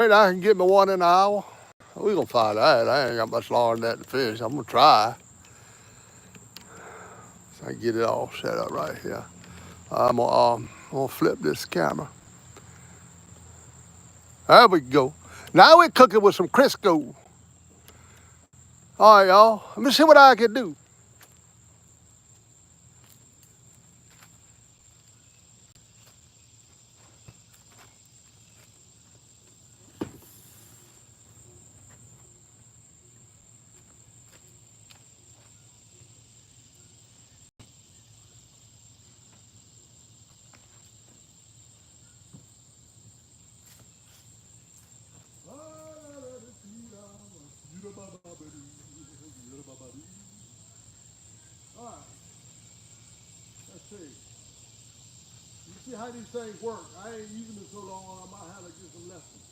I can get me one in an hour. We gonna find that. I ain't got much longer than that to fish. I'm gonna try. So I can get it all set up right here. I'm gonna flip this camera. There we go. Now we're cooking with some Crisco. All right, y'all. Let me see what I can do. All right, let's see. You see how these things work. I ain't using it so long, I might have to get some lessons.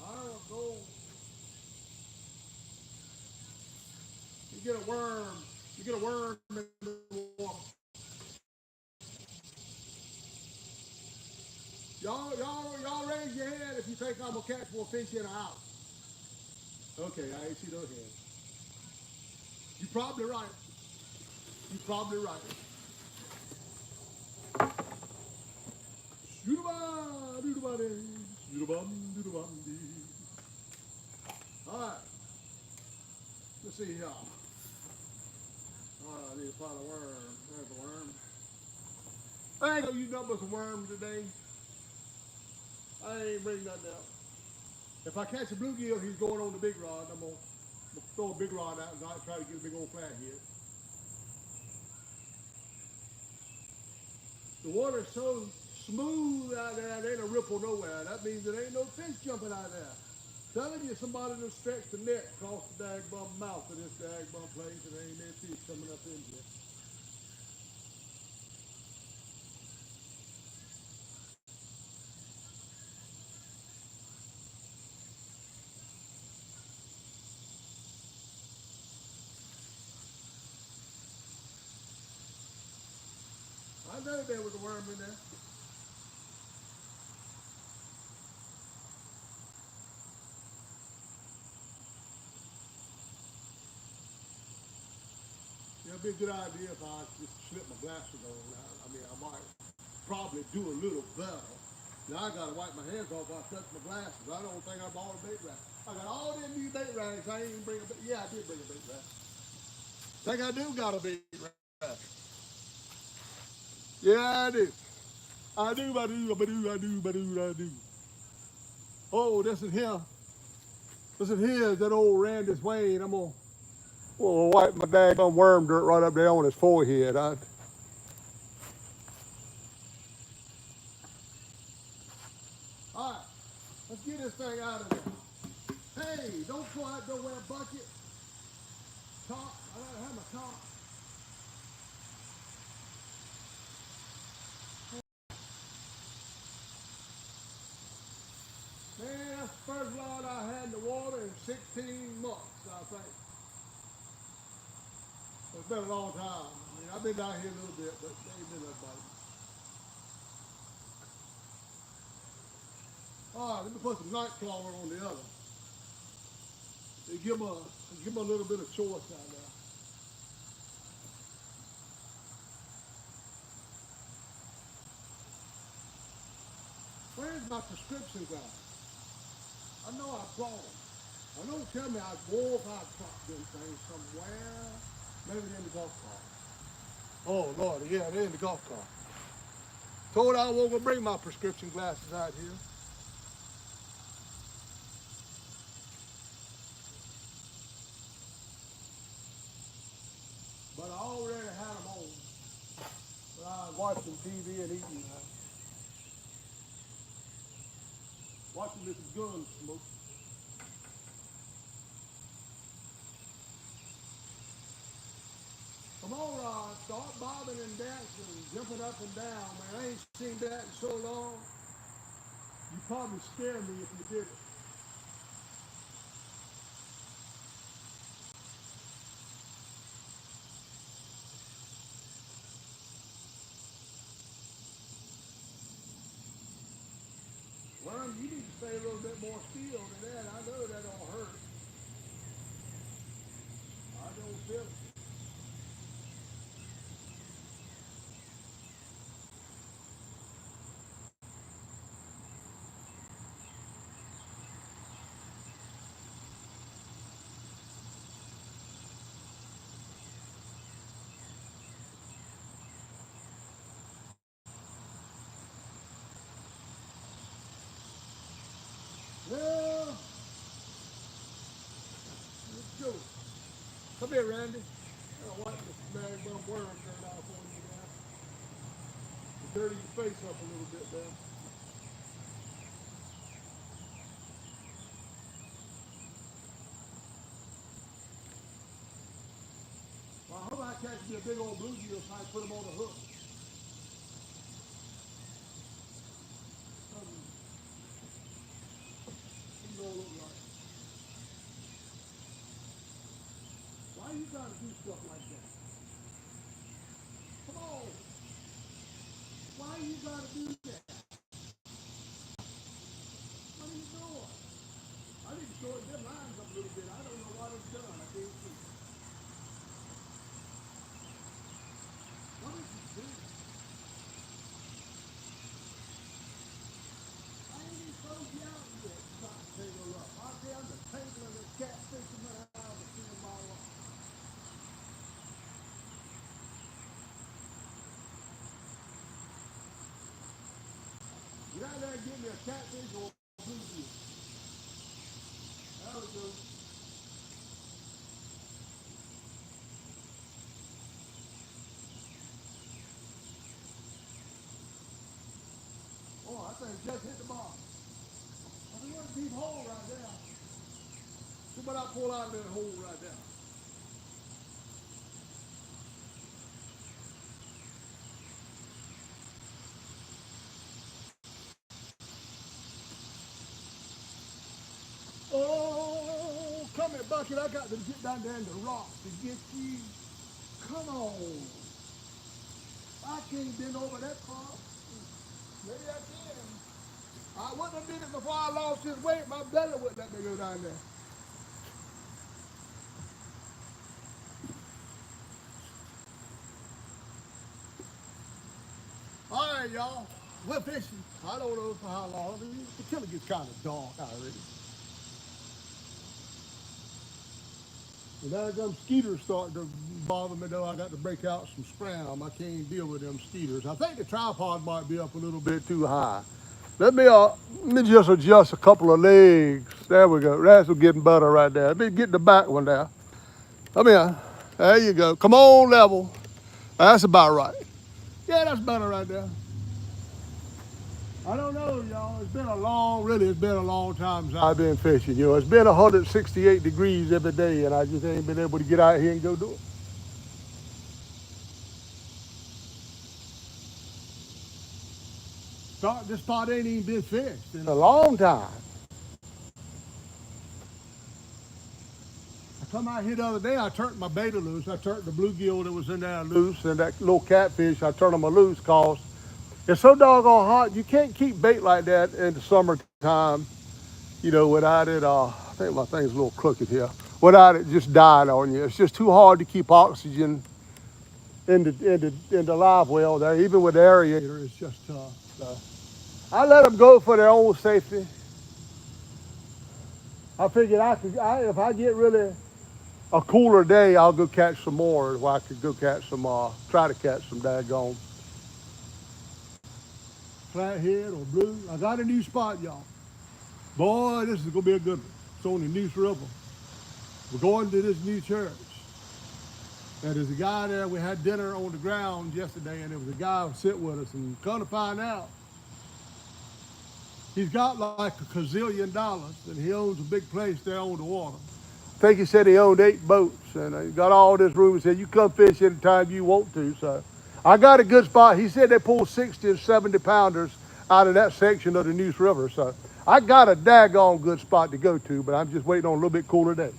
I don't go. You get a worm. You get a worm in the water. Y'all raise your hand if you think I'm gonna catch more fish in or out. Okay, I ain't see those hands. You're probably right. You're probably right. Shoot-a-bum, doo-doo-bum-dee, shoot-a-bum, doo-doo-bum-dee. All right, let's see here. All right, I need to find a worm. There's a worm. I ain't gonna use nothing but some worms today. I ain't bring nothing out. If I catch a bluegill, he's going on the big rod. I'm gonna throw a big rod out and try to get a big old flathead. The water's so smooth out there, there ain't a ripple nowhere. That means there ain't no fish jumping out there. Telling you, somebody just stretched the net across the dagbum mouth of this dagbum place, and there ain't no fish coming up in here. I know there was a worm in there. It'd be a good idea if I just slip my glasses on. I mean, I might probably do a little better. Now I gotta wipe my hands off while I touch my glasses. I don't think I bought a bait rack. I got all them new bait racks. I ain't even bring a bait. Yeah, I did bring a bait rack. Think I do got a bait rack. Yeah, I do. I do, I do, I do, I do, I do, I do. Oh, this is him. This is his, that old Randy Swain. I'm gonna wipe my daggone worm dirt right up there on his forehead. All right, let's get this thing out of there. Hey, don't pull out, don't wear a bucket. Top, I gotta have my top. Man, that's the first rod I had in the water in 16 months, I think. It's been a long time. I mean, I've been down here a little bit, but they ain't been that bad. All right, let me put some night crawler on the other. They give 'em a little bit of choice out there. Where's my prescription glasses? I know I brought them. I don't tell me I wore if I dropped them things somewhere. Maybe they're in the golf cart. Oh Lord, yeah, they're in the golf cart. Told I wasn't gonna bring my prescription glasses out here. But I already had them on. But I was watching TV and eating. Watching this gun smoke. Come on, Rod, start bobbing and dancing, jumping up and down, man. I ain't seen that in so long. You probably scare me if you did it. lay a little bit more steel than that. I know that don't hurt. I don't feel it. Well, let's go. Come here, Randy. I'll wipe this bag bum worm dirt off on you now. Dirty your face up a little bit there. Well, I hope I catch me a big old bluegill so I put him on a hook. He's gonna look like. Why you gotta do stuff like that? Come on. Why you gotta do that? What are you doing? I need to shorten them lines up a little bit. I don't know what it's done. I can't see. What is he doing? I ain't even closed you out yet. Stop tangle up. I'll tell you, I'm the tangling this catfish in my house and see them all up. Get out there and get me a catfish or a bluegill. There we go. Oh, I think just hit the bottom. I think that's a deep hole right there. See what I pull out of that hole right there. Oh, come here, Bucket. I got to get down there in the rocks to get you. Come on. I can't bend over that far. Maybe I can. I wouldn't have did it before I lost his weight. My belly wouldn't let me go down there. All right, y'all. We're fishing. I don't know for how long. The killer gets kind of dark already. And now them skeeters starting to bother me though. I got to break out some scram. I can't deal with them skeeters. I think the tripod might be up a little bit too high. Let me just adjust a couple of legs. There we go. That's getting better right there. Let me get the back one there. Come here. There you go. Come on, level. That's about right. Yeah, that's better right there. I don't know, y'all. It's been a long time since I've been fishing. You know, it's been 168 degrees every day, and I just ain't been able to get out here and go do it. This spot ain't even been fished in a long time. I come out here the other day, I turned my beta loose. I turned the bluegill that was in there loose, and that little catfish, I turned them loose cause it's so doggone hot. You can't keep bait like that in the summertime, you know, without it, I think my thing's a little crooked here, without it just dying on you. It's just too hard to keep oxygen in the live well there, even with the aerator, it's just tough. So I let them go for their own safety. I figured if I get really a cooler day, I'll go catch some more. If I could go catch some, try to catch some daggone flathead or blue. I got a new spot, y'all. Boy, this is gonna be a good one. It's on the Neuse River. We're going to this new church. And there's a guy there. We had dinner on the ground yesterday, and there was a guy who sit with us. And come to find out, he's got like a gazillion dollars, and he owns a big place there on the water. I think he said he owned 8 boats, and he got all this room. He said, you come fish anytime you want to. So I got a good spot. He said they pull 60 and 70 pounders out of that section of the Neuse River. So I got a daggone good spot to go to, but I'm just waiting on a little bit cooler day.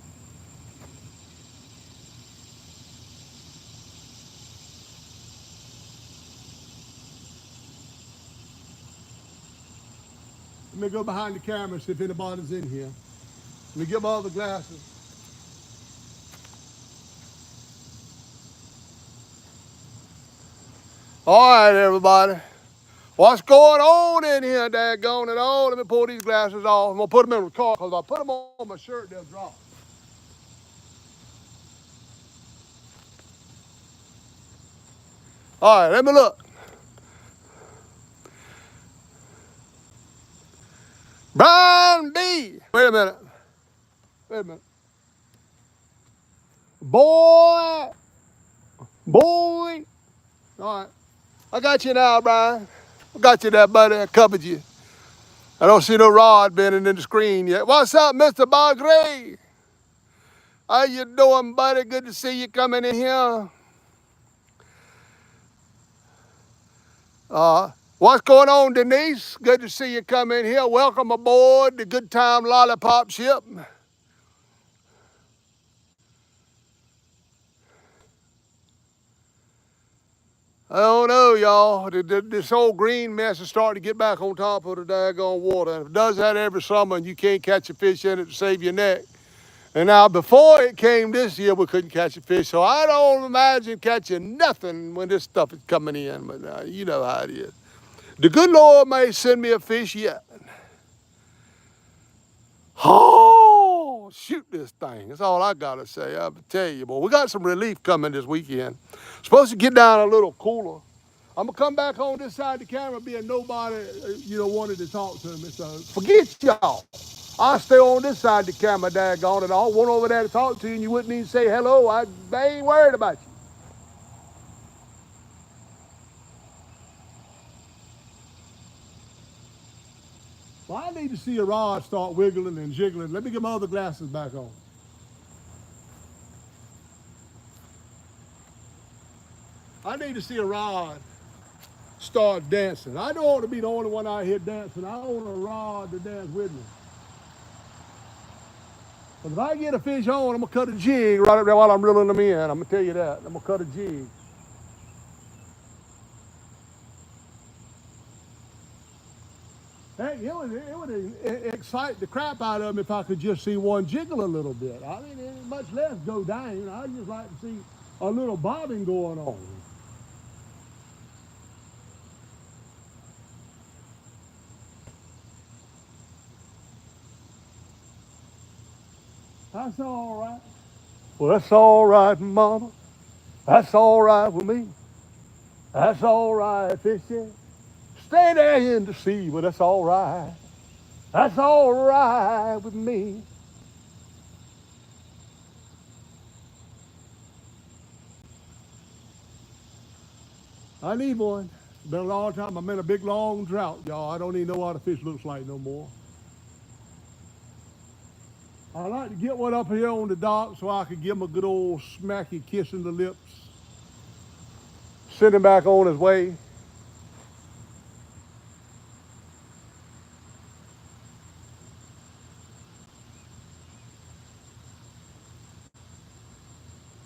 me go behind the camera and see if anybody's in here. Let me get my other glasses. All right, everybody. What's going on in here, daggone it all? Let me pull these glasses off. I'm going to put them in the car because if I put them on my shirt, they'll drop. All right, let me look. Brian B. Wait a minute. Wait a minute. Boy. All right. I got you now, Brian. I got you there, buddy. I covered you. I don't see no rod bending in the screen yet. What's up, Mr. Bargray? How you doing, buddy? Good to see you coming in here. What's going on, Denise? Good to see you come in here. Welcome aboard the Good Time Lollipop ship. I don't know, y'all. This whole green mess is starting to get back on top of the daggone water. And it does that every summer, and you can't catch a fish in it to save your neck. And now, before it came this year, we couldn't catch a fish. So I don't imagine catching nothing when this stuff is coming in. But you know how it is. The good Lord may send me a fish yet. Oh, shoot this thing. That's all I got to say. I'll tell you, boy. We got some relief coming this weekend. Supposed to get down a little cooler. I'm going to come back on this side of the camera being nobody, wanted to talk to me. So forget y'all. I'll stay on this side of the camera, daggone it. I'll want over there to talk to you and you wouldn't even say hello. I ain't worried about you. Well, I need to see a rod start wiggling and jiggling. Let me get my other glasses back on. I need to see a rod start dancing. I don't want to be the only one out here dancing. I want a rod to dance with me. But if I get a fish on, I'm going to cut a jig right up there while I'm reeling them in. I'm going to tell you that. I'm going to cut a jig. Heck, it would excite the crap out of me if I could just see one jiggle a little bit. I mean, much less go down. I just like to see a little bobbing going on. That's all right. Well, that's all right, Mama. That's all right with me. That's all right, fishy. Stay there in the sea, but that's all right. That's all right with me. I need one. It's been a long time. I'm in a big, long drought, y'all. I don't even know what a fish looks like no more. I like to get one up here on the dock so I could give him a good old smacky kiss in the lips. Send him back on his way.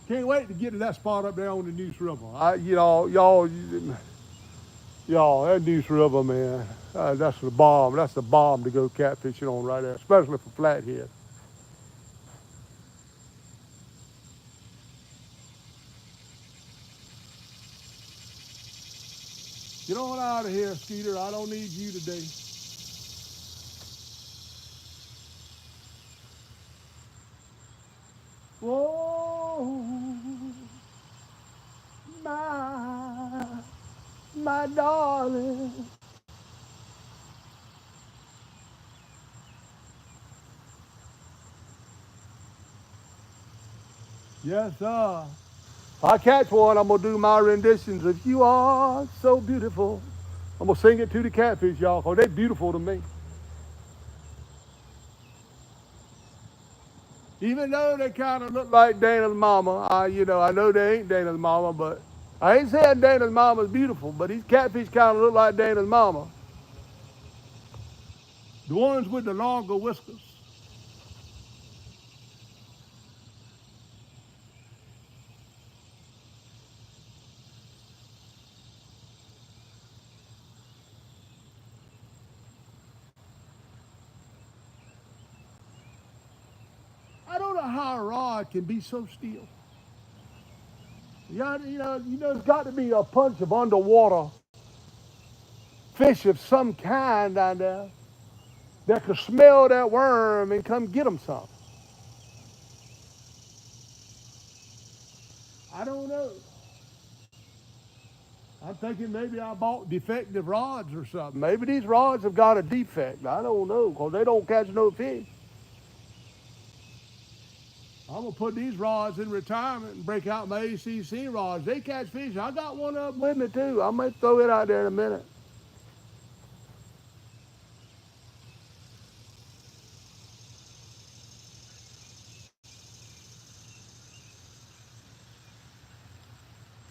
Can't wait to get to that spot up there on the Neuse River. Y'all, that Neuse River, man, that's the bomb. That's the bomb to go catfishing on right there, especially for flathead. Get on out of here, Skeeter. I don't need you today. Whoa, my darling. Yes, sir. If I catch one, I'm going to do my renditions of You Are So Beautiful. I'm going to sing it to the catfish, y'all, because they're beautiful to me. Even though they kind of look like Dana's mama, I know they ain't Dana's mama, but I ain't saying Dana's mama's beautiful, but these catfish kind of look like Dana's mama. The ones with the longer whiskers. how a rod can be so still? There's got to be a bunch of underwater fish of some kind down there that could smell that worm and come get them some. I don't know. I'm thinking maybe I bought defective rods or something. Maybe these rods have got a defect. I don't know, because they don't catch no fish. I'm going to put these rods in retirement and break out my ACC rods. They catch fish. I got one of them with me, too. I might throw it out there in a minute.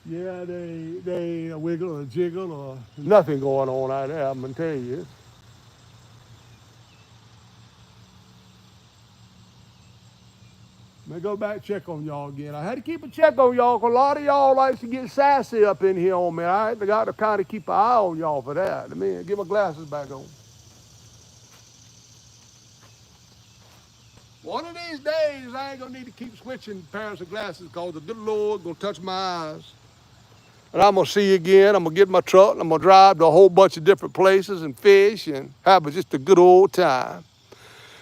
Yeah, they ain't a wiggle or a jiggle or nothing going on out there, I'm going to tell you. Let me go back and check on y'all again. I had to keep a check on y'all because a lot of y'all likes to get sassy up in here on me. I got to kind of keep an eye on y'all for that. Let me get my glasses back on. One of these days, I ain't going to need to keep switching pairs of glasses because the good Lord going to touch my eyes. And I'm going to see you again. I'm going to get my truck and I'm going to drive to a whole bunch of different places and fish and have just a good old time.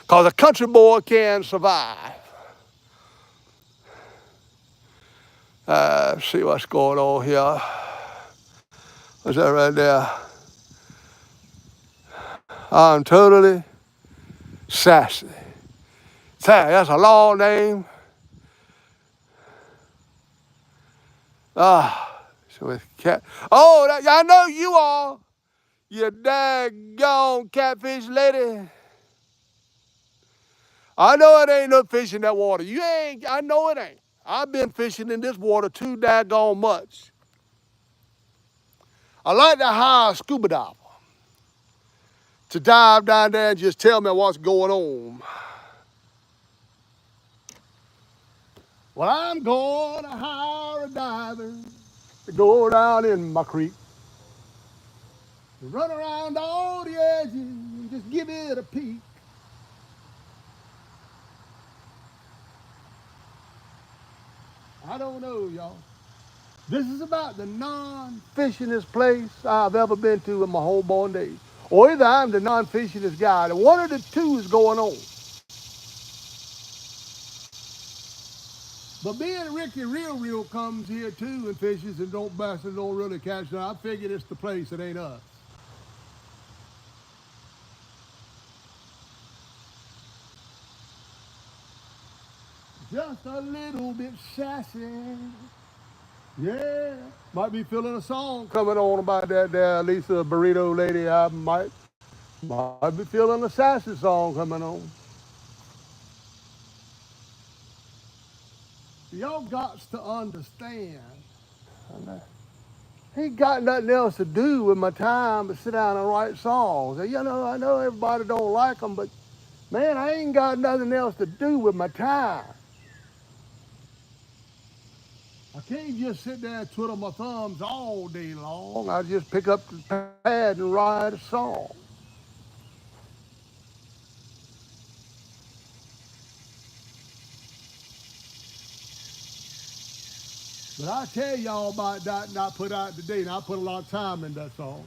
Because a country boy can survive. See what's going on here. What's that right there? I'm totally sassy. That's a long name. So it's cat. Oh, I know you are. You daggone catfish lady. I know it ain't no fish in that water. You ain't. I know it ain't. I've been fishing in this water too daggone much. I like to hire a scuba diver to dive down there and just tell me what's going on. Well, I'm going to hire a diver to go down in my creek, to run around all the edges and just give it a peek. I don't know, y'all. This is about the non-fishingest place I've ever been to in my whole born days. Or either I'm the non-fishingest guy. One of the two is going on. But being Ricky Real comes here too and fishes and don't bass and don't really catch it, I figured it's the place. It ain't us. Just a little bit sassy. Yeah. Might be feeling a song coming on about that there Lisa Burrito lady. I might be feeling a sassy song coming on. Y'all got to understand. I ain't got nothing else to do with my time but sit down and write songs. I know everybody don't like them, but man, I ain't got nothing else to do with my time. I can't just sit there and twiddle my thumbs all day long. I just pick up the pad and write a song. But I tell y'all about that and I put out today, and I put a lot of time in that song.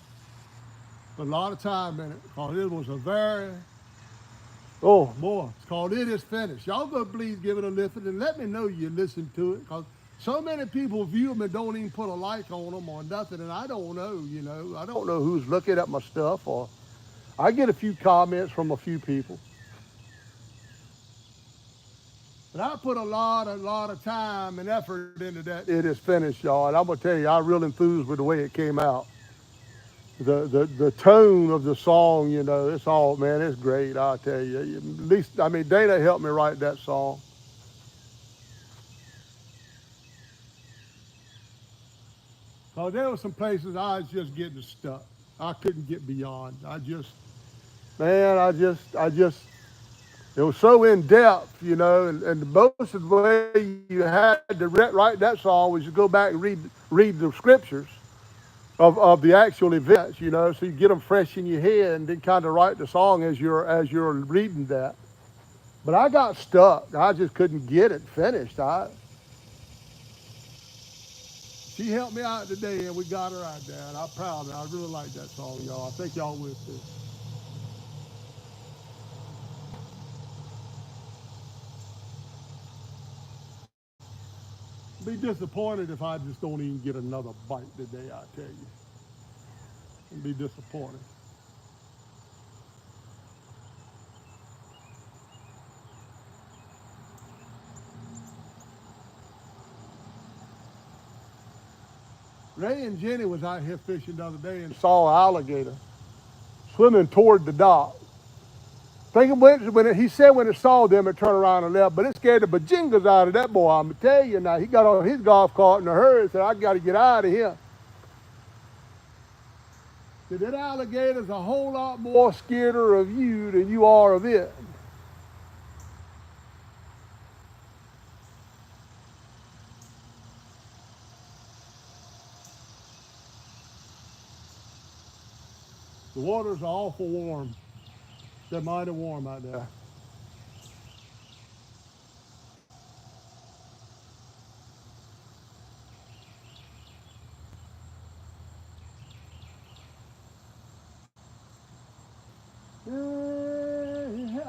Put a lot of time in it, because it was a very, oh boy, it's called It Is Finished. Y'all go please give it a listen and let me know you listen to it, because so many people view them and don't even put a like on them or nothing, and I don't know, I don't know who's looking at my stuff, or I get a few comments from a few people. But I put a lot of time and effort into that It Is Finished, y'all, and I'm going to tell you, I'm real enthused with the way it came out. The tone of the song, it's all, man, it's great, I'll tell you. At least, Dana helped me write that song. Because there were some places I was just getting stuck. I couldn't get beyond. It was so in depth, and most of the way you had to write that song was to go back and read the scriptures of the actual events, so you get them fresh in your head and then kind of write the song as you're reading that. But I got stuck. I just couldn't get it finished. She helped me out today, and we got her out there, and I'm proud of her. I really like that song, y'all. I think y'all will too. Be disappointed if I just don't even get another bite today, I tell you. I'd be disappointed. Ray and Jenny was out here fishing the other day and saw an alligator swimming toward the dock. He said when it saw them, it turned around and left, but it scared the bajingas out of that boy. I'm gonna tell you now. He got on his golf cart in a hurry and said, "I got to get out of here." That alligator's a whole lot more scareder of you than you are of it. The waters are awful warm. They're mighty warm out there.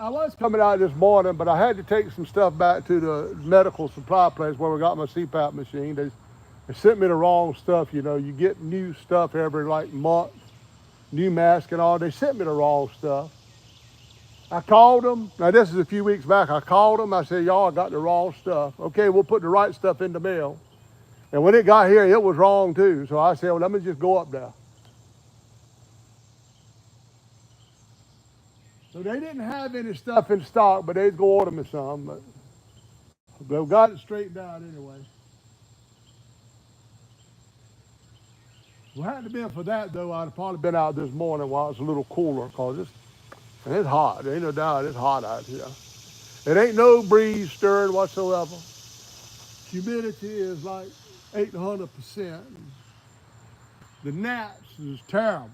I was coming out this morning, but I had to take some stuff back to the medical supply place where we got my CPAP machine. They sent me the wrong stuff. You know, you get new stuff every like month, new mask and all. They sent me the wrong stuff. I called them. Now, this is a few weeks back. I called them. I said, "Y'all got the wrong stuff." "Okay, we'll put the right stuff in the mail." And when it got here, it was wrong too. So I said, "Well, let me just go up there." So they didn't have any stuff in stock, but they'd go order me some. But we got it straightened out anyway. If it hadn't been for that, though, I'd have probably been out this morning while it's a little cooler, because it's hot. There ain't no doubt it's hot out here. It ain't no breeze stirring whatsoever. Humidity is like 800%. The gnats is terrible.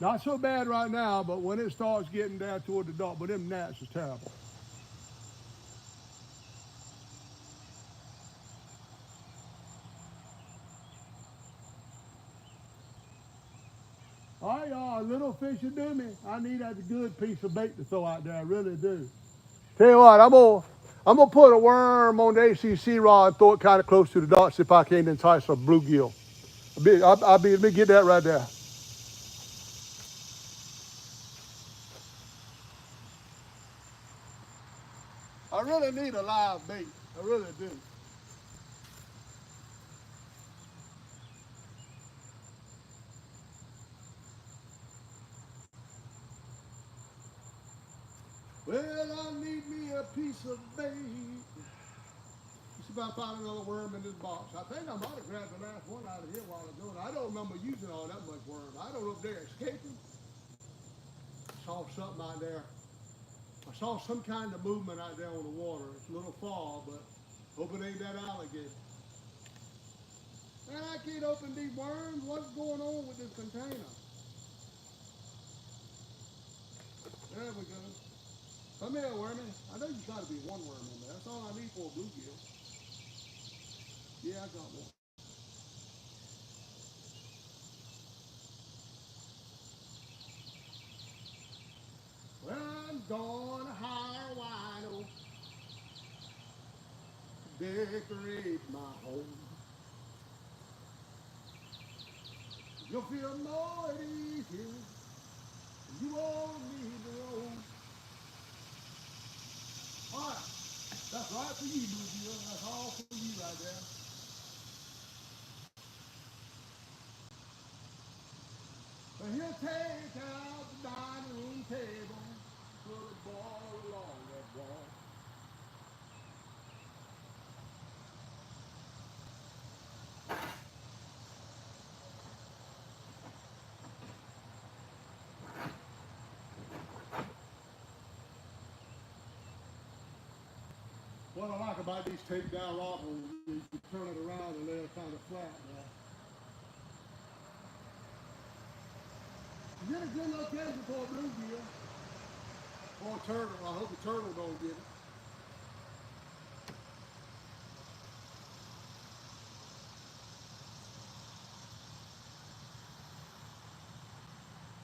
Not so bad right now, but when it starts getting down toward the dark, but them gnats is terrible. All right, y'all, a little fish will do me. I need that good piece of bait to throw out there. I really do. Tell you what, I'm gonna put a worm on the ACC rod and throw it kind of close to the dock, see if I can't entice a bluegill. Let me get that right there. I really need a live bait. I really do. Well, I need me a piece of bait. Let's see if I find another worm in this box. I think I might have grabbed the last one out of here a while ago. I don't remember using all that much worm. I don't know if they're escaping. I saw something out there. I saw some kind of movement out there on the water. It's a little far, but hope it ain't that alligator. Man, I can't open these worms. What's going on with this container? There we go. Come here, wormy. I know you got to be one worm in there. That's all I need for a bluegill. Yeah, I got one. Well, I'm gonna hire wino to decorate my home. You'll feel more at ease here. You won't need the road. All right. That's right for you, bluegill. That's all for you right there. But he'll take out the dining room table, put a ball along that wall. What I like about these takedown rod holders is you turn it around and lay it kind of flat now. You get a good location for a bluegill. Or turtle. I hope the turtle don't get it.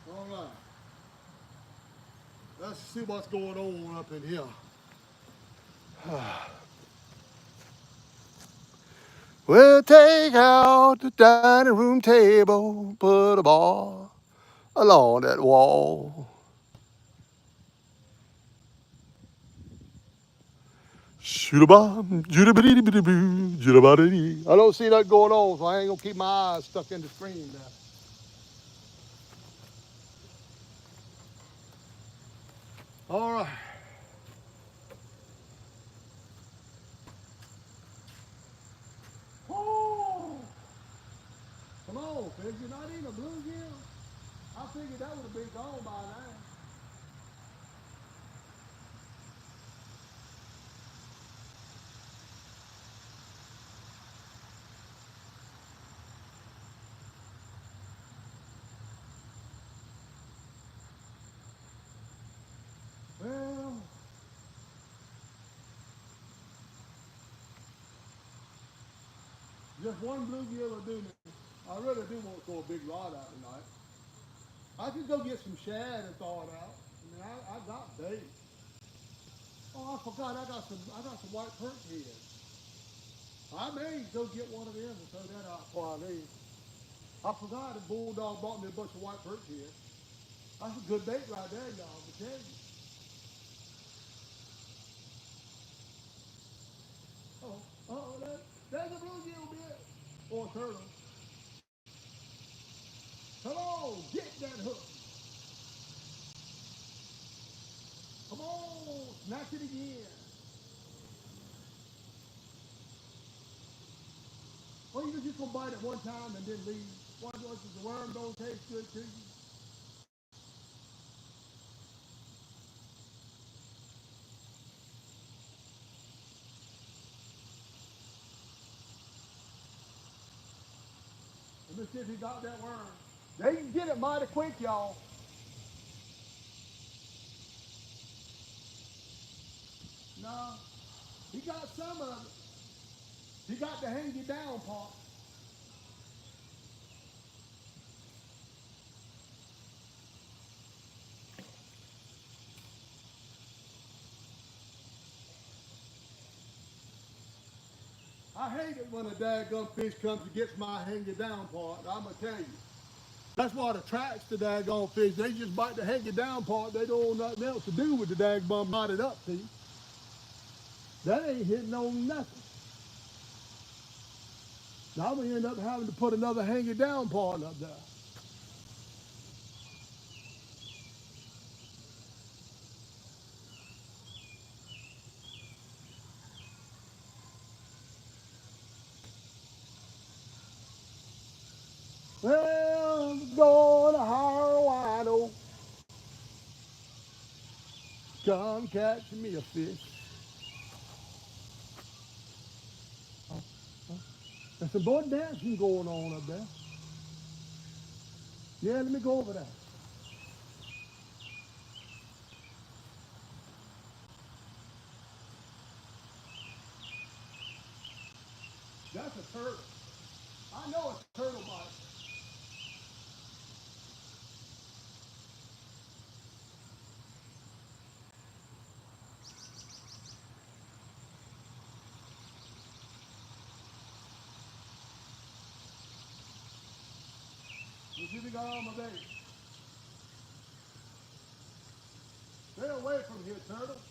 All right. Let's see what's going on up in here. We'll take out the dining room table, put a bar along that wall. Shoot-a-bum, jitty-bitty-bitty-boo, jitty-bitty. I don't see that going on, so I ain't gonna keep my eyes stuck in the screen now. All right. Oh, come on, fish. You're not eating a bluegill? I figured that would have been gone by now. Well, just one bluegill will do me. I really do want to throw a big rod out tonight. I could go get some shad and thaw it out. I mean, I got bait. Oh, I forgot. I got some white perch heads. I may go get one of them and throw that out before I leave. I forgot the bulldog bought me a bunch of white perch heads. That's a good bait right there, y'all. I tell you. Oh, there's a bluegill bit or a turtle. Come on, get that hook. Come on, snatch it again. Or you just gonna bite it one time and then leave. Once the worm don't taste good to you. Let me see if he got that worm. They can get it mighty quick, y'all. No, he got some of it. He got the hang you down part. I hate it when a daggum fish comes and gets my hang you down part. I'm gonna tell you. That's what attracts the daggone fish. They just bite the hang you down part. They don't want nothing else to do with the daggum knotted up piece. That ain't hitting on nothing. Now I'm gonna end up having to put another hang you down part up there. Well, I'm gonna hire a wino. Come catch me a fish. There's some more dancing going on up there. Yeah, let me go over there. That's a turtle. I know a turtle bite. You see me got on my bait. Stay away from here, turtle.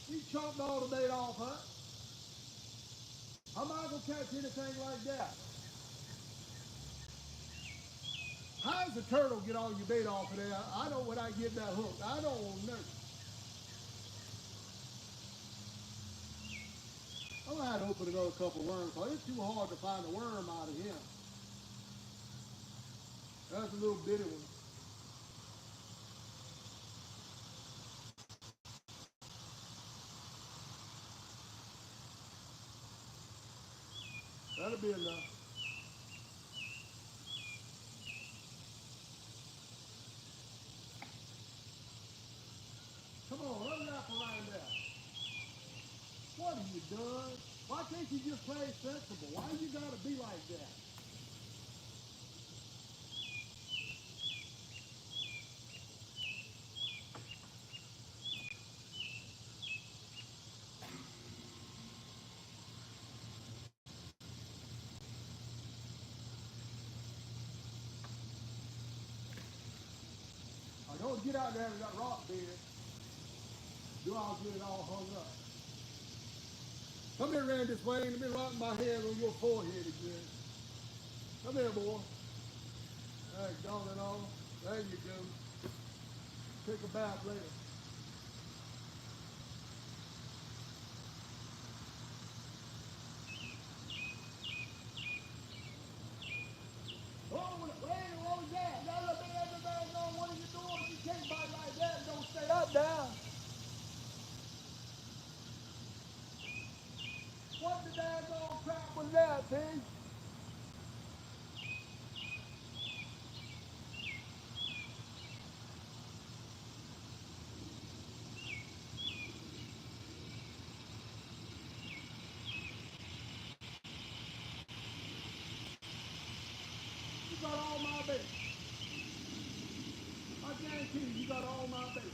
You chopped all the bait off, huh? How am I gonna catch anything like that? How does a turtle get all your bait off of there? I know when I get that hook. I don't know. I'm gonna have to open another couple worms, because it's too hard to find a worm out of him. That's a little bitty one. That'll be enough. are you done? Why can't you just play sensible? Why you gotta be like that? I don't get out there to that rock bed. Do I'll get it all hung up. Come here, Randy Swain. Let me rock my hand on your forehead again. Come here, boy. There, gone and all. There you go. Take a bath later. Oh, wait, what was that? Now look at everybody know what are you doing? You can't bite like that and don't stay up there. What the daggone crap was that, Pig? You got all my bait. I guarantee you got all my bait.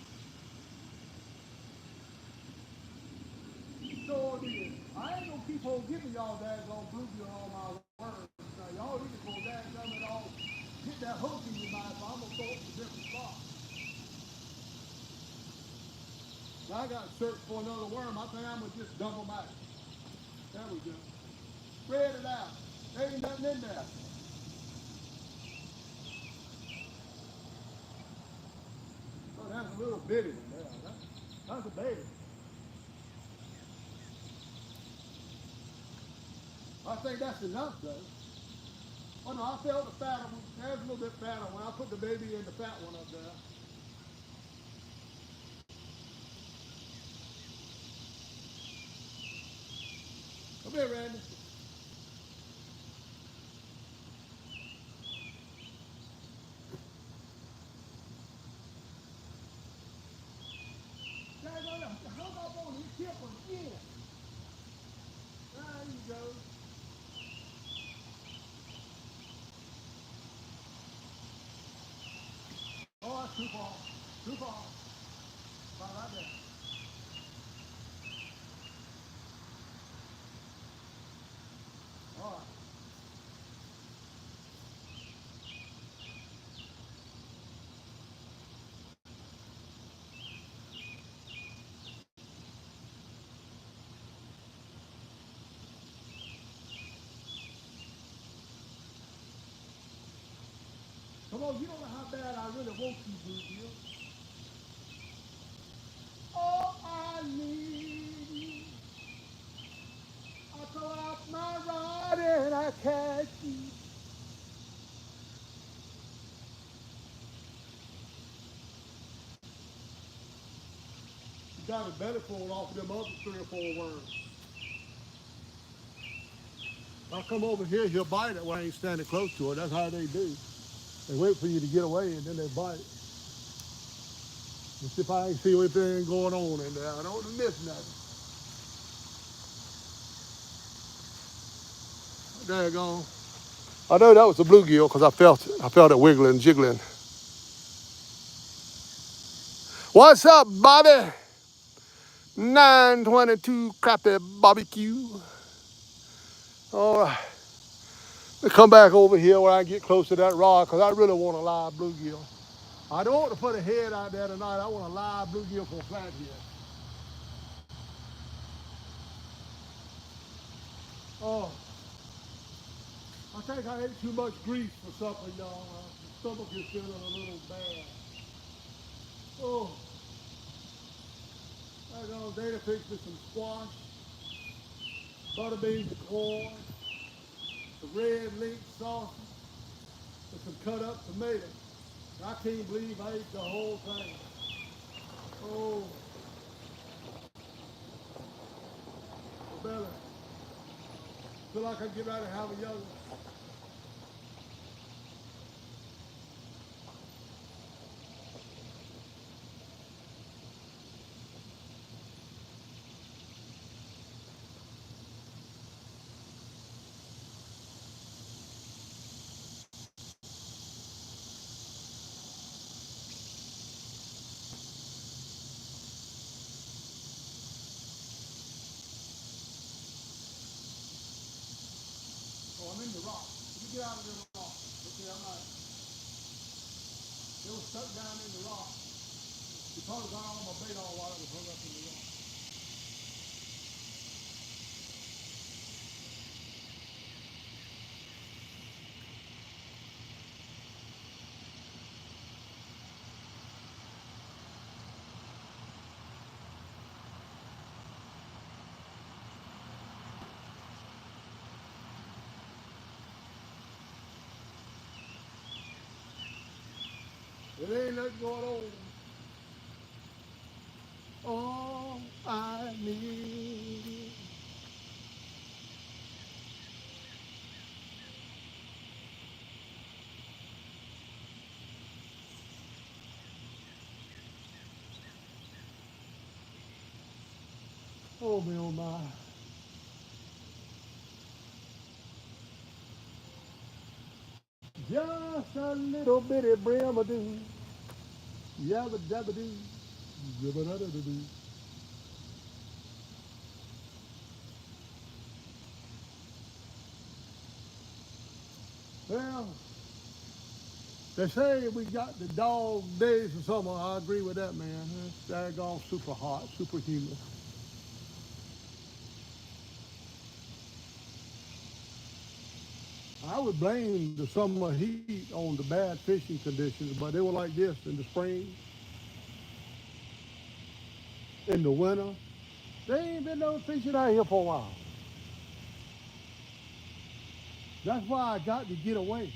So it is. I ain't gonna keep on giving y'all daggone bluegill all my words. Now y'all need to go daggone it all. Get that hook in your mouth. I'm gonna throw it to different spots. Now I got to search for another worm. I think I'm gonna just dump them out. There we go. Spread it out. There ain't nothing in there. Oh, that's a little bitty one there. That's a baby. I think that's enough though. Oh no, I felt the fatter one. There's a little bit fatter one. I put the baby in the fat one up there. Come here, Randy. Hold up on his tip again. There you go. Oh, that's too far. Too far. Right there. All right. Come on, you don't know how bad I really want you, Bluegill. All I need, I throw out my rod and I catch you. You got a better pull off of them other 3 or 4 worms. I'll come over here, he'll bite it when I ain't standing close to it. That's how they do. They wait for you to get away and then they bite. Let's see if I can see anything going on in there. I don't miss nothing. There you go. I know that was a bluegill because I felt it. I felt it wiggling, jiggling. What's up, Bobby? 922 crappie barbecue. All right. Let's come back over here where I get close to that rod because I really want a live bluegill. I don't want to put a head out there tonight. I want a live bluegill for a flathead. Oh, I think I ate too much grease for supper, y'all. My stomach is feeling a little bad. Oh, I know Dana fixed me some squash, butter beans and corn, the red link sausage, and some cut up tomatoes. I can't believe I ate the whole thing. Oh, the belly. Feel like I get ready to have a young one. I'm in the rock. Let me get out of the rock. Okay, it was stuck down in the rock. He probably got all my bait all while it was hung up in the rock. It ain't nothing going on. All I need. Oh, me, oh, my. Just a little bitty brim-a-doo. Yabba-dabba-doo. Yabba-dabba-doo. Well, they say we got the dog days of summer. I agree with that, man. It's daggone super hot, super humid. I would blame the summer heat on the bad fishing conditions, but they were like this in the spring, in the winter. There ain't been no fishing out here for a while. That's why I got to get away.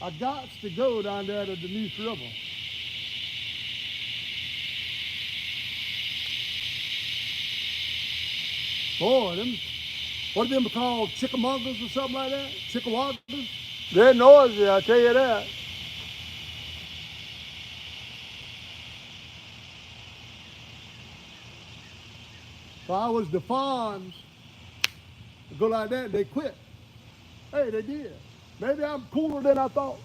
I got to go down there to the Denise River. Boy, them, what are them called, chickamaugas or something like that? Chickawagas? They're noisy, I tell you that. If I was the fawns, go like that, they quit. Hey, they did. Maybe I'm cooler than I thought.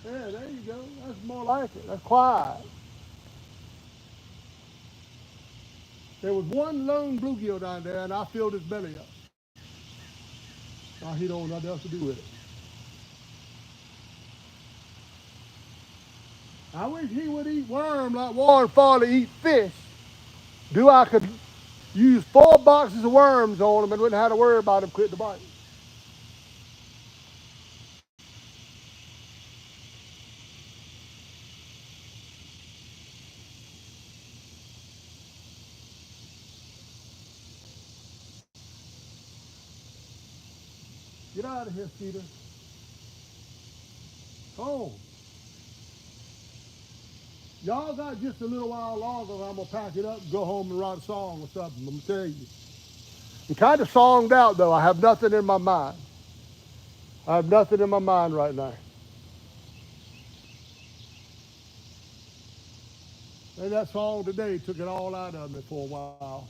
Yeah, there you go. That's more like it. That's quiet. There was one lone bluegill down there, and I filled his belly up. Now he don't know nothing else to do with it. I wish he would eat worm like Warren Farley eat fish. Do I could use 4 boxes of worms on him and wouldn't have to worry about him quitting the bite. Get out of here, Peter. Oh, y'all got just a little while longer. I'm gonna pack it up and go home and write a song or something. I'm gonna tell you. I'm kind of songed out though. I have nothing in my mind. I have nothing in my mind right now. And that song today took it all out of me for a while.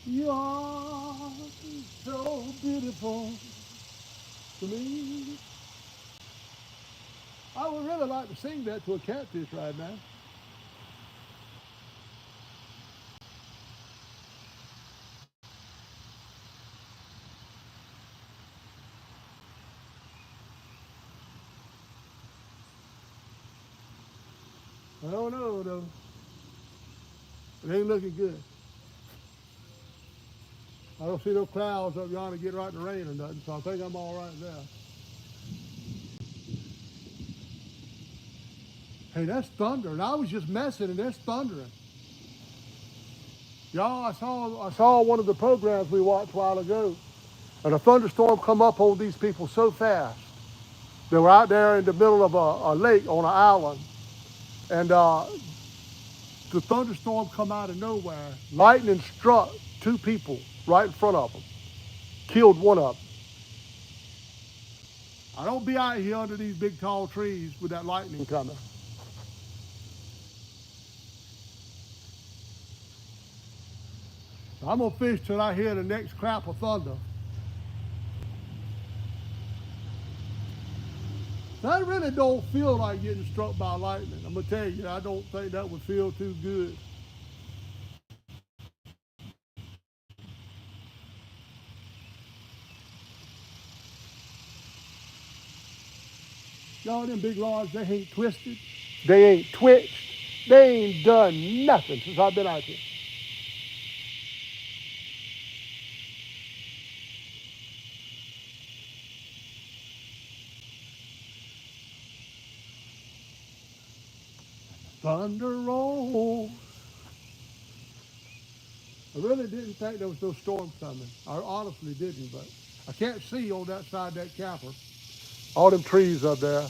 You are so beautiful to me. I would really like to sing that to a catfish right now. I don't know though. It ain't looking good. I don't see no clouds up yonder getting right to rain or nothing, so I think I'm all right there. Hey, that's thunder, and I was just messing, and there's thundering. Y'all, I saw one of the programs we watched a while ago, and a thunderstorm come up on these people so fast. They were out there in the middle of a lake on an island, and the thunderstorm come out of nowhere. Lightning struck 2 people right in front of them, killed one of them. I don't be out here under these big tall trees with that lightning coming. I'm going to fish till I hear the next clap of thunder. I really don't feel like getting struck by lightning. I'm going to tell you, I don't think that would feel too good. Y'all, them big rods, they ain't twisted. They ain't twitched. They ain't done nothing since I've been out here. Thunder rolls. I really didn't think there was no storm coming. I honestly didn't, but I can't see on that side of that camper. All them trees up there.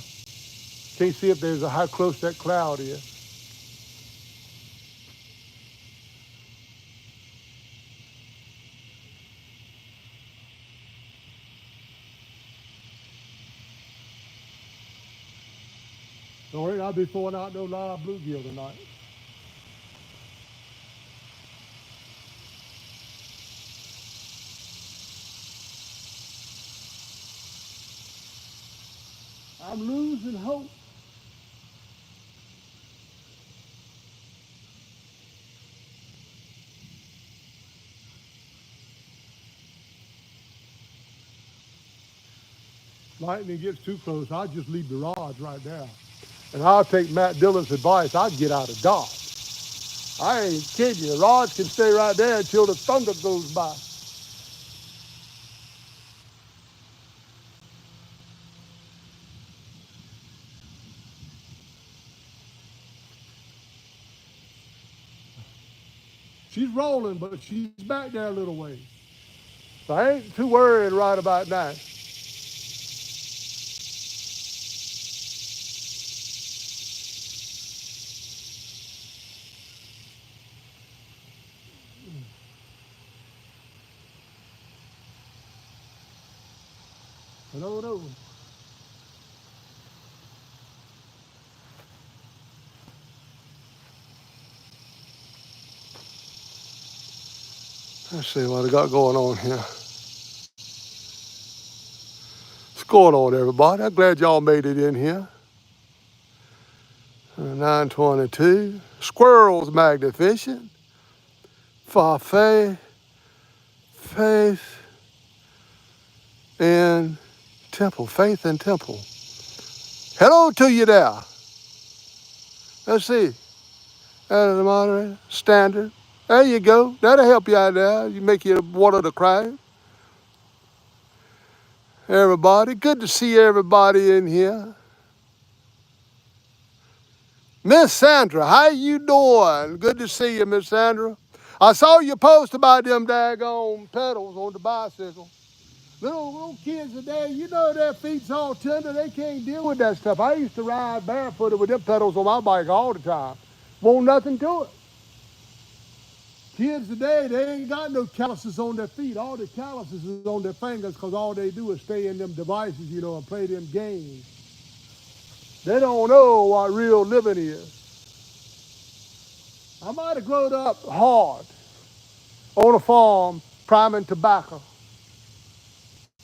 Can't see if there's how close that cloud is. Don't worry, I'll be throwing out no live bluegill tonight. I'm losing hope. Lightning gets too close, I'll just leave the rods right there. And I'll take Matt Dillon's advice, I'd get out of Dodge. I ain't kidding you. The rods can stay right there until the thunder goes by. She's rolling, but she's back there a little ways. So I ain't too worried right about that. No. Let's see what I got going on here. What's going on, everybody? I'm glad y'all made it in here. 9:22. Squirrels magnet fishing. For faith and temple. Faith and temple. Hello to you there. Let's see. Add the moderator. Standard. There you go. That'll help you out there. You make you water the crowd. Everybody. Good to see everybody in here. Miss Sandra, how you doing? Good to see you, Miss Sandra. I saw you post about them daggone pedals on the bicycle. Little kids today, you know their feet's all tender. They can't deal with that stuff. I used to ride barefooted with them pedals on my bike all the time. Won't nothing to it. Kids today, they ain't got no calluses on their feet. All the calluses is on their fingers because all they do is stay in them devices, and play them games. They don't know what real living is. I might have grown up hard on a farm priming tobacco.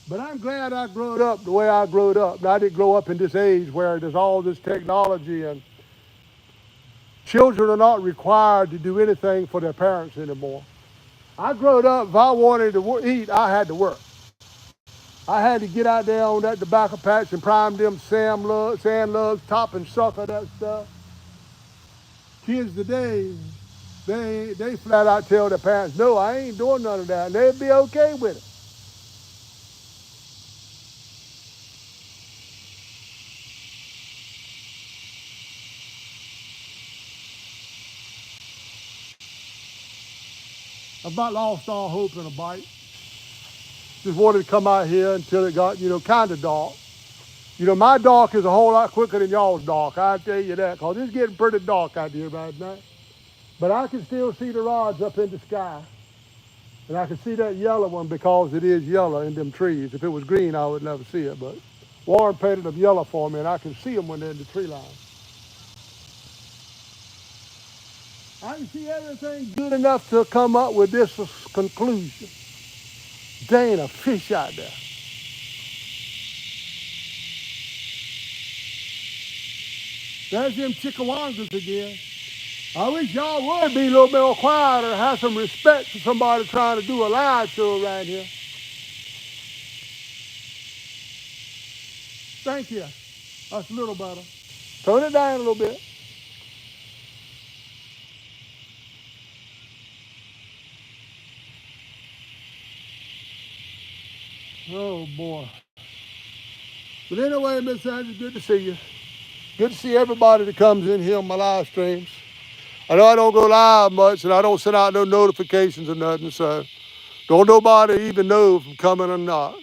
But I'm glad I grew up the way I grew up. And I didn't grow up in this age where there's all this technology and children are not required to do anything for their parents anymore. I grew up, if I wanted to eat, I had to work. I had to get out there on that tobacco patch and prime them sand lugs, top and sucker that stuff. Kids today, they flat out tell their parents, no, I ain't doing none of that, and they'd be okay with it. I about lost all hope in a bite. Just wanted to come out here until it got, kind of dark. My dark is a whole lot quicker than y'all's dark, I'll tell you that, because it's getting pretty dark out here right now. But I can still see the rods up in the sky. And I can see that yellow one because it is yellow in them trees. If it was green, I would never see it. But Warren painted them yellow for me, and I can see them when they're in the tree line. I can see everything good enough to come up with this conclusion. There ain't a fish out there. There's them chickawangas again. I wish y'all would be a little bit more quiet or have some respect for somebody trying to do a live show around here. Thank you. That's a little better. Turn it down a little bit. Oh, boy. But anyway, Miss Andrews, good to see you. Good to see everybody that comes in here on my live streams. I know I don't go live much, and I don't send out no notifications or nothing, so don't nobody even know if I'm coming or not.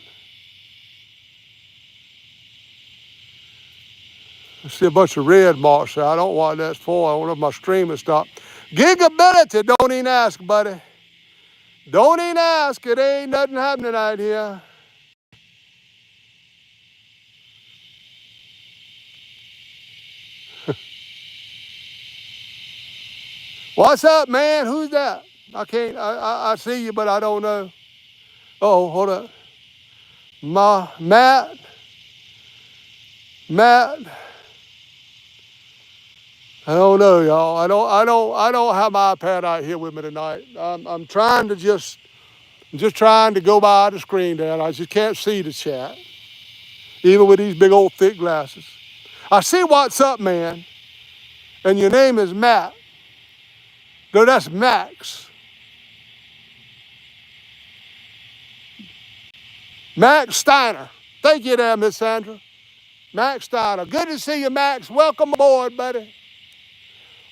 I see a bunch of red marks there. I don't know what that's for. I wonder if my stream has stopped. Gigability, don't even ask, buddy. Don't even ask. It ain't nothing happening out here. What's up, man? Who's that? I can't, I see you, but I don't know. Oh, hold up. Matt. I don't know, y'all. I don't have my iPad out here with me tonight. I'm trying to just trying to go by the screen there. I just can't see the chat, even with these big old thick glasses. I see what's up, man. And your name is Matt. No, that's Max. Max Steiner. Thank you there, Miss Sandra. Max Steiner. Good to see you, Max. Welcome aboard, buddy.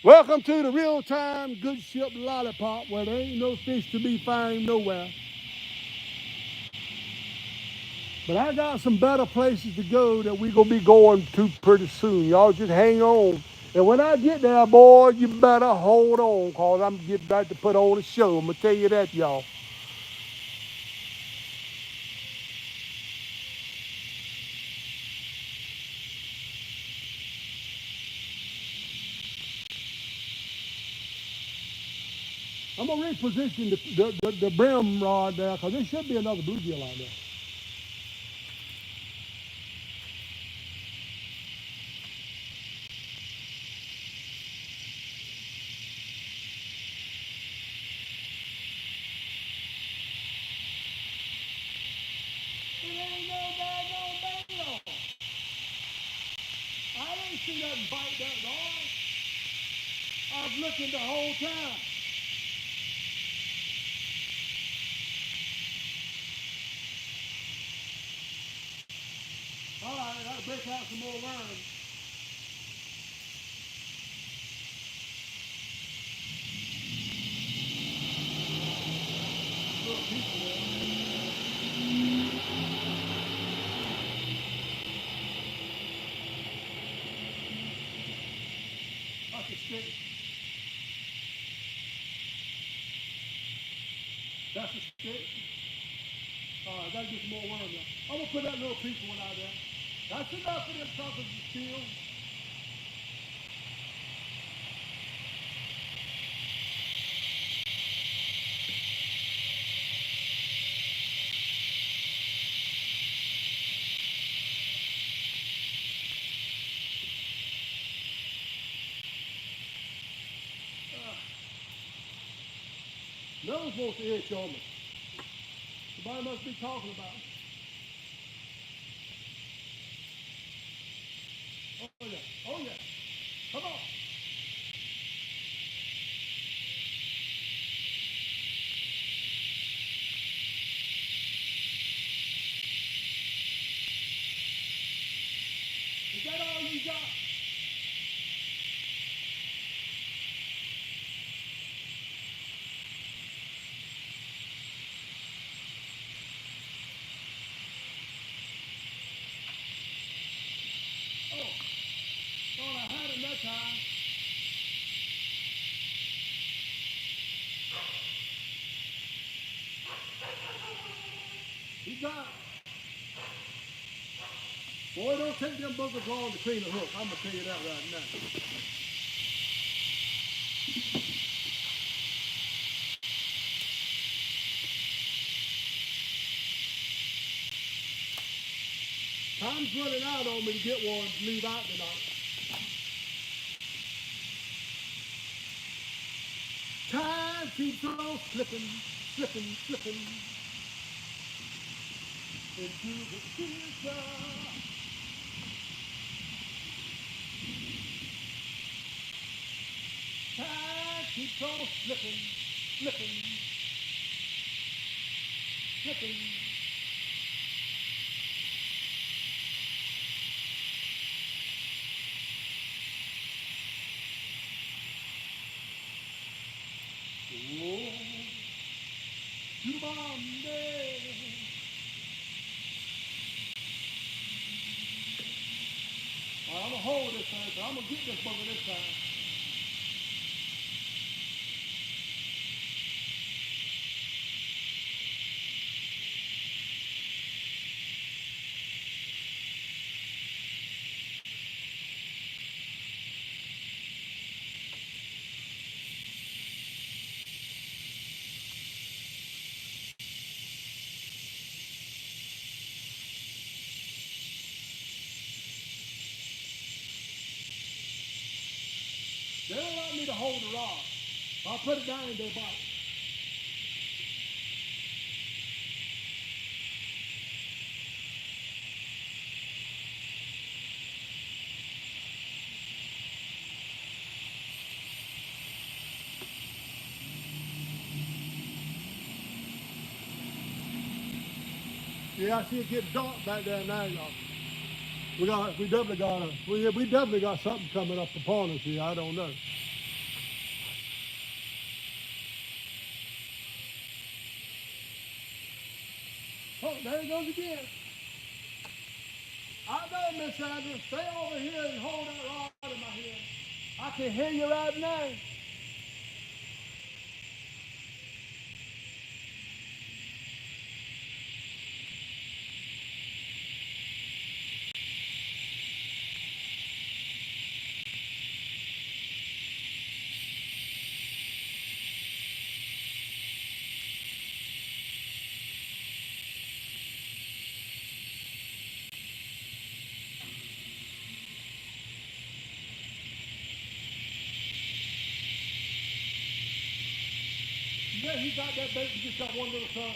Welcome to the real-time good ship lollipop where there ain't no fish to be found nowhere. But I got some better places to go that we're going to be going to pretty soon. Y'all just hang on. And when I get there, boy, you better hold on, because I'm getting back to put on a show. I'm going to tell you that, y'all. I'm going to reposition the brim rod there, because there should be another bluegill out there. It ain't no daggone bail. I didn't see nothing bite that rod. I was looking the whole time. All right, I got to break out some more worms. Little piece of that. That's a stick. That's a stick. All right, gotta get some more worms now. I'm gonna put that little piece of one out there. That's enough for them suckers to steal. Nothing's supposed to itch on me. Somebody must be talking about me. Oh yeah, oh yeah. Come on. Is that all you got? Oh, thought I had him that time. He got it. Boy, don't take them boogers long to clean the hook. I'm gonna tell you that right now. Time's running out on me to get one to leave out tonight. Time keeps on slipping, slipping, slipping into the future. Time keeps on slipping, slipping, slipping. Oh, Monday. I'm gonna hold this thing, so I'm gonna get this bugger this time. They don't want me to hold the rod. I'll put it down in their bite. Yeah, I see it get dark back there now, y'all. We definitely got something coming up upon us here. I don't know. Oh, there it goes again. I know, Miss Andrews. Stay over here and hold that rod in my hand. I can hear you right now. Yeah, he got that bait. He just got one little tongue.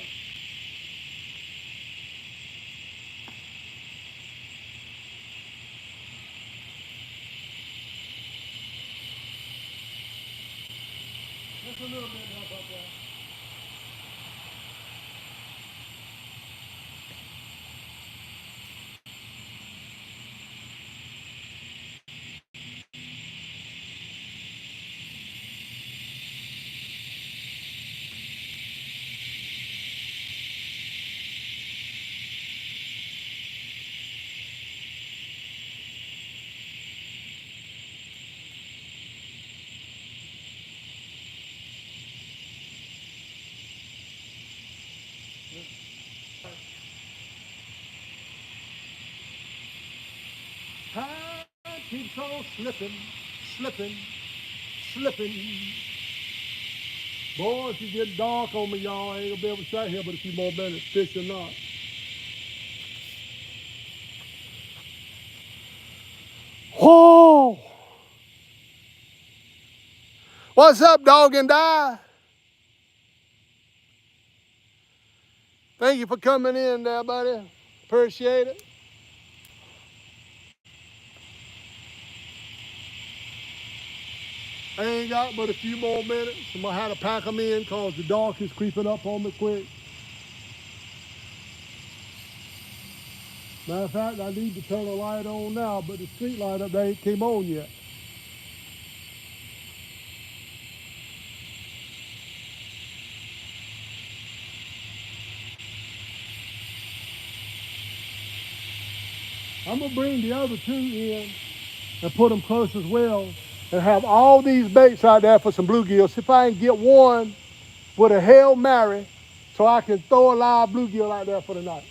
Just a little bit up there. Time keeps on slipping, slipping, slipping. Boy, if you get dark on me, y'all, I ain't gonna be able to stay here but a few more minutes, fish or not. Whoa! What's up, dog and die? Thank you for coming in there, buddy. Appreciate it. I ain't got but a few more minutes. I'm gonna have to pack them in because the dark is creeping up on me quick. Matter of fact, I need to turn the light on now, but the street light up there ain't came on yet. I'm gonna bring the other two in and put them close as well and have all these baits out there for some bluegills. See if I can get one with a Hail Mary so I can throw a live bluegill out there for the night.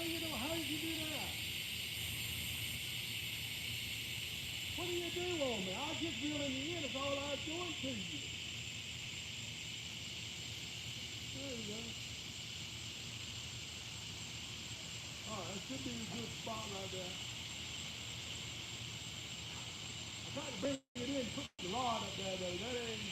How did you do that? What do you do on me? I was just reeling you in. That's all I was doing to you. There you go. All right, that should be a good spot right there. I tried to bring it in, put the rod up there, though. That ain't.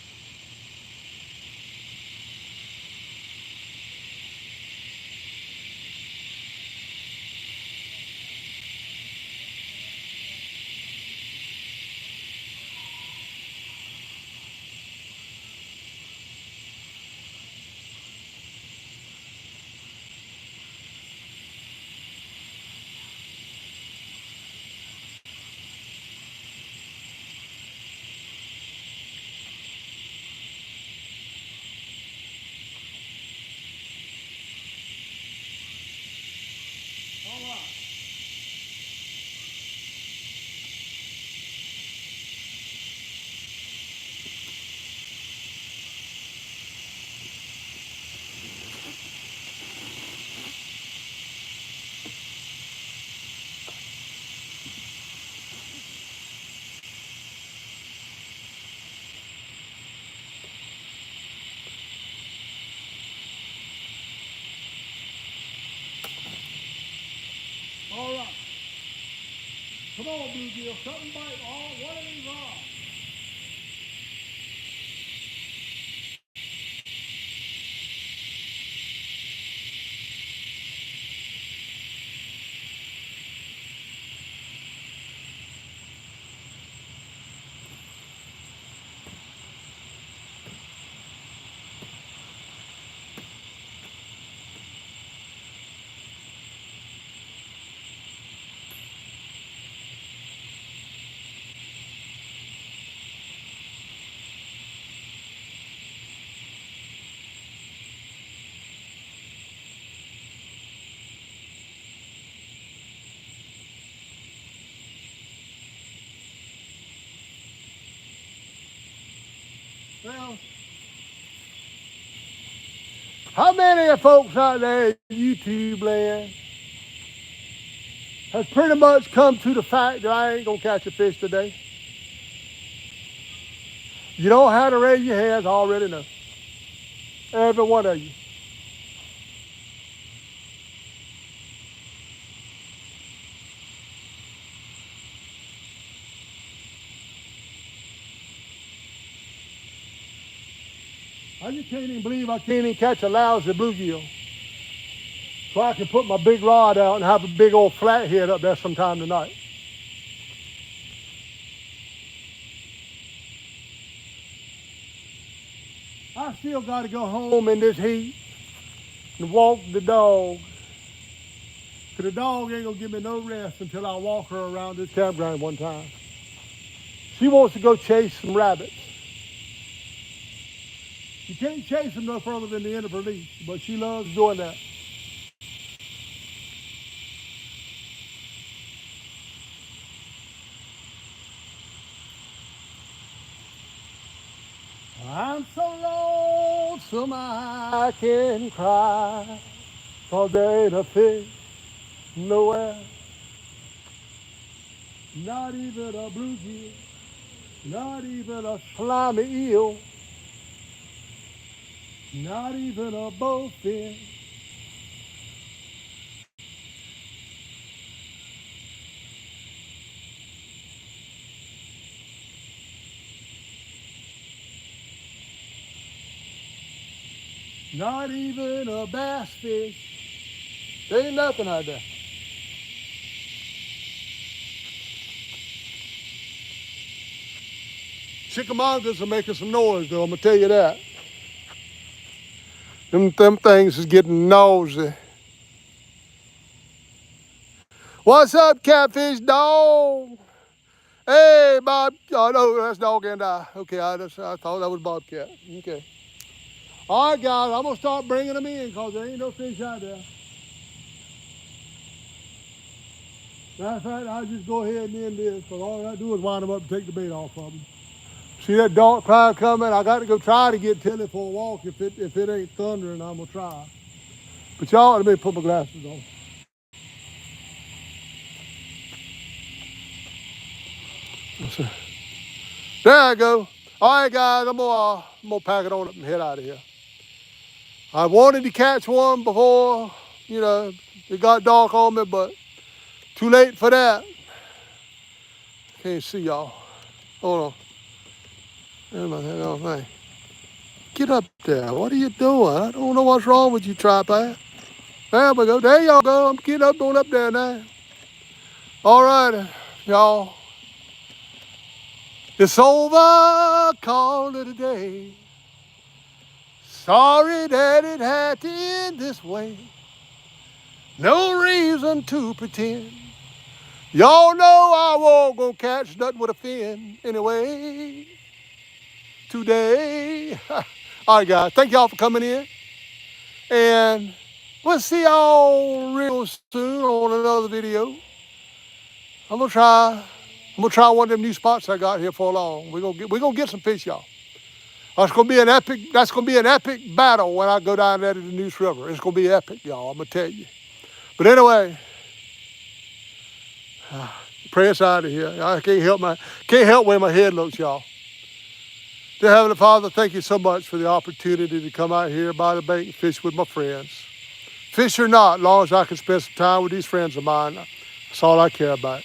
All right. All right. Come on, bluegill. Cut and bite all one of these rods. Well, how many of folks out there in YouTube land has pretty much come to the fact that I ain't gonna catch a fish today? You don't have to raise your hands, I already know. Every one of you. I just can't even believe I can't even catch a lousy bluegill. So I can put my big rod out and have a big old flathead up there sometime tonight. I still got to go home in this heat and walk the dog. Because the dog ain't going to give me no rest until I walk her around this campground one time. She wants to go chase some rabbits. You can't chase them no further than the end of her leash, but she loves doing that. I'm so lonesome I can cry, 'cause there ain't a fish nowhere. Not even a bluegill, not even a slimy eel, not even a bowfin. Not even a bass fish. There ain't nothing out there. Chickamaugas are making some noise though, I'm gonna tell you that. Them things is getting nosy. What's up, catfish dog? Hey, Bob. Oh, no, that's dog and I. Okay, I thought that was Bobcat. Okay. All right, guys, I'm going to start bringing them in because there ain't no fish out there. Matter of fact, I'll just go ahead and end this because all I do is wind them up and take the bait off of them. See that dark cloud coming? I got to go try to get Tilly for a walk. If it ain't thundering, I'm going to try. But y'all, let me put my glasses on. There I go. All right, guys, I'm gonna pack it on up and head out of here. I wanted to catch one before, it got dark on me, but too late for that. Can't see y'all. Hold on. There's my thing. Get up there. What are you doing? I don't know what's wrong with you, tripod. There we go. There y'all go. I'm getting up, going up there now. All right, y'all. It's over. Call it a day. Sorry that it had to end this way. No reason to pretend. Y'all know I won't go catch nothing with a fin anyway. Today. All right, guys. Thank y'all for coming in. And we'll see y'all real soon on another video. I'm gonna try one of them new spots I got here for long. We're gonna get some fish, y'all. That's gonna be an epic battle when I go down there to the Neuse River. It's gonna be epic, y'all. I'm gonna tell you. But anyway, pray us out of here. I can't help where my head looks, y'all. Dear Heavenly Father, thank you so much for the opportunity to come out here by the bank and fish with my friends. Fish or not, as long as I can spend some time with these friends of mine, that's all I care about.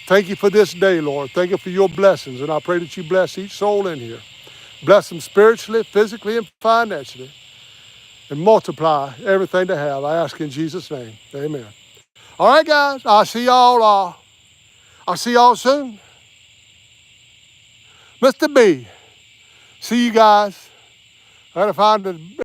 Thank you for this day, Lord. Thank you for your blessings, and I pray that you bless each soul in here. Bless them spiritually, physically, and financially, and multiply everything they have. I ask in Jesus' name, amen. All right, guys, I'll see y'all soon. Mr. B, see you guys. I gotta find the